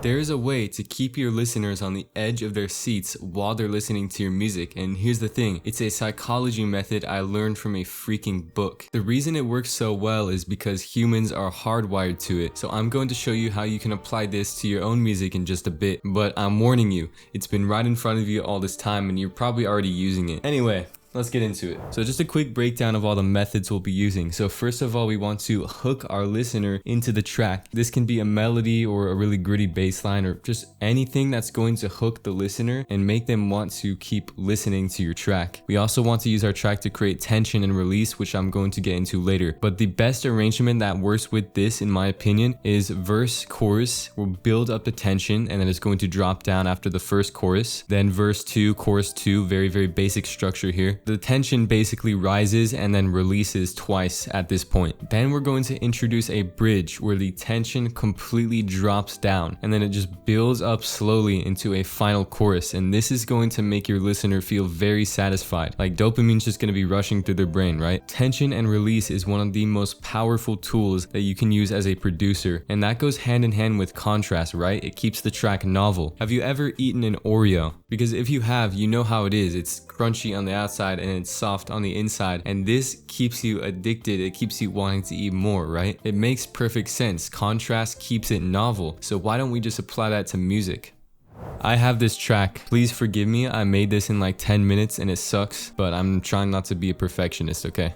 There is a way to keep your listeners on the edge of their seats while they're listening to your music, and here's the thing, it's a psychology method I learned from a freaking book. The reason it works so well is because humans are hardwired to it, so I'm going to show you how you can apply this to your own music in just a bit, but I'm warning you, it's been right in front of you all this time and you're probably already using it. Anyway, let's get into it. So just a quick breakdown of all the methods we'll be using. So first of all, we want to hook our listener into the track. This can be a melody or a really gritty bass line or just anything that's going to hook the listener and make them want to keep listening to your track. We also want to use our track to create tension and release, which I'm going to get into later. But the best arrangement that works with this, in my opinion, is verse, chorus. We'll build up the tension and then it's going to drop down after the first chorus. Then verse 2, chorus 2, very, very basic structure here. The tension basically rises and then releases twice at this point. Then we're going to introduce a bridge where the tension completely drops down and then it just builds up slowly into a final chorus, and this is going to make your listener feel very satisfied. Like dopamine's just going to be rushing through their brain, right? Tension and release is one of the most powerful tools that you can use as a producer, and that goes hand in hand with contrast, right? It keeps the track novel. Have you ever eaten an Oreo? Because if you have, you know how it is. It's crunchy on the outside and it's soft on the inside, and this keeps you addicted. It keeps you wanting to eat more, right? It makes perfect sense. Contrast keeps it novel, so why don't we just apply that to music? I have this track. Please forgive me, I made this in like 10 minutes and it sucks, but I'm trying not to be a perfectionist, okay?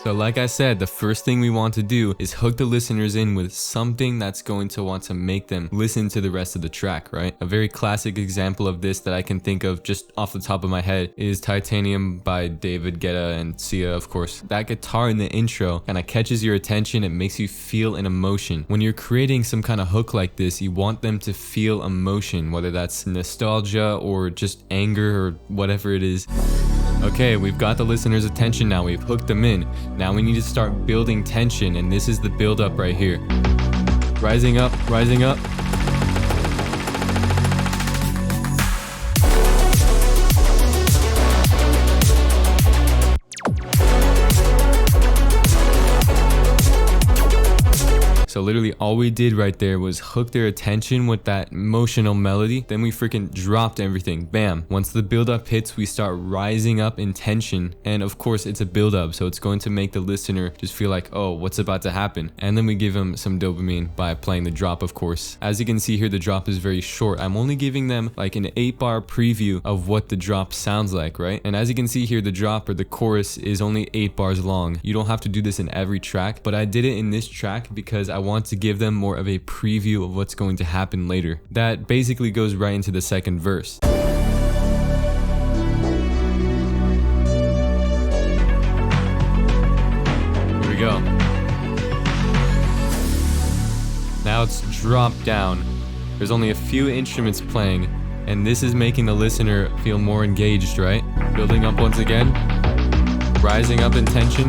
So like I said, the first thing we want to do is hook the listeners in with something that's going to want to make them listen to the rest of the track, right? A very classic example of this that I can think of just off the top of my head is Titanium by David Guetta and Sia, of course. That guitar in the intro kind of catches your attention. It makes you feel an emotion. When you're creating some kind of hook like this, you want them to feel emotion, whether that's nostalgia or just anger or whatever it is. Okay, we've got the listener's attention now, we've hooked them in. Now we need to start building tension, and this is the build up right here. Rising up, rising up. So literally all we did right there was hook their attention with that emotional melody. Then we freaking dropped everything. Bam. Once the build up hits, we start rising up in tension. And of course it's a build up, so it's going to make the listener just feel like, oh, what's about to happen? And then we give them some dopamine by playing the drop, of course. As you can see here, the drop is very short. I'm only giving them like an 8-bar preview of what the drop sounds like, right? And as you can see here, the drop or the chorus is only 8 bars long. You don't have to do this in every track, but I did it in this track because I want to give them more of a preview of what's going to happen later. That basically goes right into the second verse. Here we go. Now it's dropped down. There's only a few instruments playing, and this is making the listener feel more engaged, right? Building up once again, rising up in tension.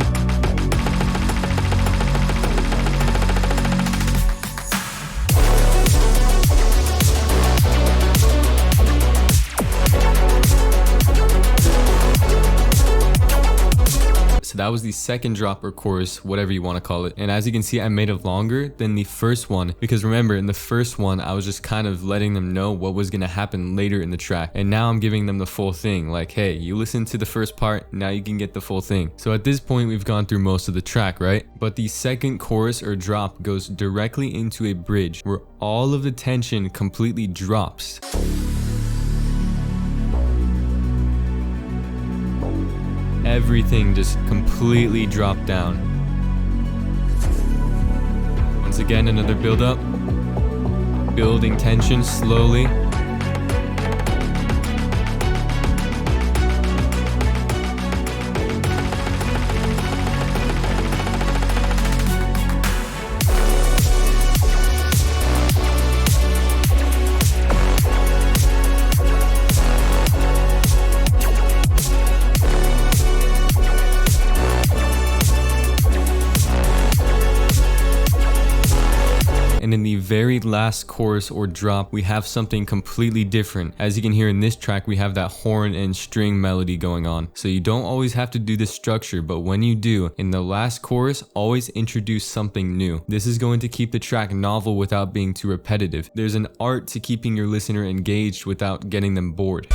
So that was the second drop or chorus, whatever you want to call it. And as you can see, I made it longer than the first one because remember, in the first one, I was just kind of letting them know what was going to happen later in the track. And now I'm giving them the full thing. Like, hey, you listened to the first part, now you can get the full thing. So at this point, we've gone through most of the track, right? But the second chorus or drop goes directly into a bridge where all of the tension completely drops. Everything just completely dropped down. Once again, another build up. Building tension slowly. And in the very last chorus or drop, we have something completely different. As you can hear in this track, we have that horn and string melody going on. So you don't always have to do this structure, but when you do, in the last chorus, always introduce something new. This is going to keep the track novel without being too repetitive. There's an art to keeping your listener engaged without getting them bored.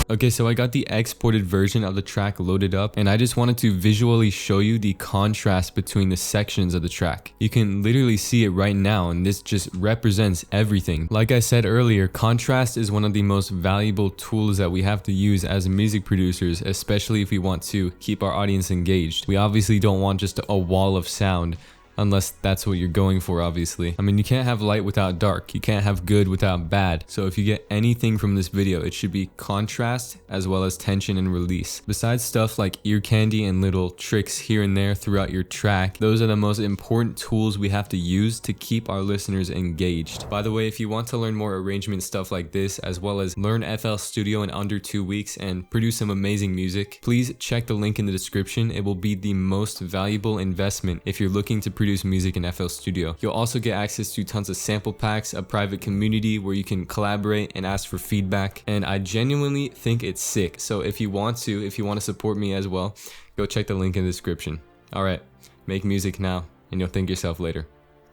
Okay, so I got the exported version of the track loaded up, and I just wanted to visually show you the contrast between the sections of the track. You can literally see it right now, and this just represents everything. Like I said earlier, contrast is one of the most valuable tools that we have to use as music producers, especially if we want to keep our audience engaged. We obviously don't want just a wall of sound. Unless that's what you're going for, obviously. I mean, you can't have light without dark. You can't have good without bad. So if you get anything from this video, it should be contrast as well as tension and release. Besides stuff like ear candy and little tricks here and there throughout your track, those are the most important tools we have to use to keep our listeners engaged. By the way, if you want to learn more arrangement stuff like this, as well as learn FL Studio in under 2 weeks and produce some amazing music, please check the link in the description. It will be the most valuable investment if you're looking to produce music in FL Studio. You'll also get access to tons of sample packs, a private community where you can collaborate and ask for feedback, and I genuinely think it's sick. So if you want to support me as well, go check the link in the description. Alright, make music now, and you'll thank yourself later.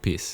Peace.